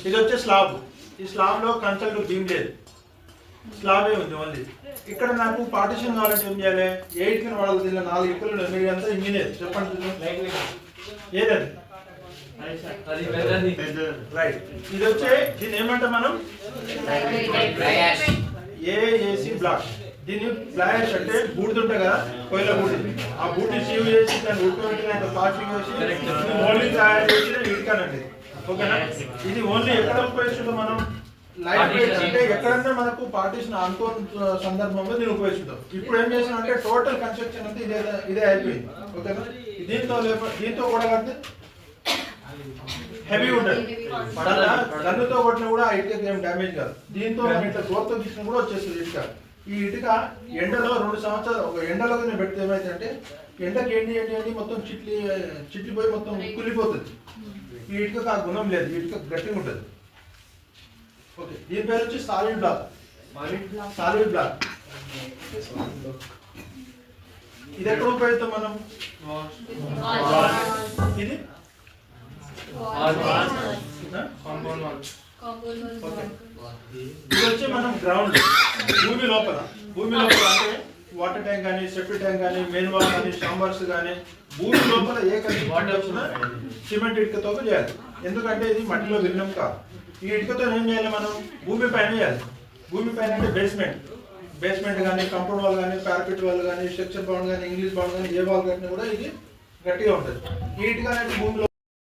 ఇది వచ్చే స్లాబ్. ఈ స్లాబ్ లో కన్స్ట్రక్టివ్ బీమ్ లేదు, స్లాబే ఉంది ఓన్లీ. ఇక్కడ నాకు పార్టిషన్ కావాలంటే ఏం చేయాలి? 8 కి వాడాలి. దీనిలో 4 ఇక్కలు మీరు అంతా ఇంజనీర్ చెప్పండి ఏదండి రైట్. ఇది వచ్చే దీన్ని ఏమంటాం మనం? ఏఏసి బ్లాక్. దీన్ని ఫ్లాష్ అంటే బూడిద ఉంటాయి కదా, కోయిల బూడి. ఆ బూడిని సీవ్ చేసి దాన్ని ఉడకబెట్టి దాంట్లో ప్లాస్టిక్ వేసి మోల్డింగ్ తయారు చేసి ఇటుకానండి. ఓకేనా? ఇది ఓన్లీ ఎక్కడ ఉపయోగిస్తుంటాం మనం? లైట్ వెయిట్ అంటే ఎక్కడంటే మనకు పార్టీషన్ అనుకోని సందర్భంలో దీన్ని ఉపయోగిస్తుంటాం. ఇప్పుడు ఏం చేసాం అంటే టోటల్ కన్స్ట్రక్షన్ అంతా ఇదే అయిపోయింది. ఓకేనా? దీంతో కూడా కడితే హెవీ ఉంటుంది. గన్నుతో కొట్టినా కూడా ఆ ఇటుక ఏం డ్యామేజ్ కాదు. దీంతో ఇట్లా గోర్తో తీసినా కూడా వచ్చేస్తుంది ఇటుక. ఈ ఇటుక ఎండలో 2 సంవత్సరాలు ఒక ఎండలో పెడితే ఏమైందంటే ఎండకి ఎండి మొత్తం చిట్లిపోయి మొత్తం కుళ్ళిపోతుంది. ఈ ఇటుకకు ఆ గుణం లేదు, ఈ ఇటుక గట్టిగా ఉంటుంది. ఓకే, దీని పేరు వచ్చి సాలిడ్ బ్లాక్. సాలిడ్ బ్లాక్ ఇది ఎక్కడ ఉపయోగిస్తాం మనం? ఇది ఇది వచ్చి మనం గ్రౌండ్ భూమి లోపల అంటే వాటర్ ట్యాంక్ కానీ, సెప్టిక్ ట్యాంక్ కానీ, మెయిన్ వాల్ కానీ, షాంబర్స్ కానీ భూమి లోపల ఏ వాటర్ వచ్చినా సిమెంట్ ఇటుకతో చేయాలి. ఎందుకంటే ఇది మట్టిలో విలీనం కాదు. ఈ ఇటుకతో ఏం చేయాలి మనం? భూమి పైన చేయాలి. భూమి పైన అంటే బేస్మెంట్ కానీ, కంపౌండ్ వాల్ కానీ, కార్పెట్ వాల్ కానీ, స్ట్రక్చర్ బాండ్ కానీ, ఇంగ్లీష్ బాండ్ కానీ ఏ వాల్ కట్టినా కూడా ఇది గట్టిగా ఉంటుంది. ఈ ఇటుక అనేది భూమిలో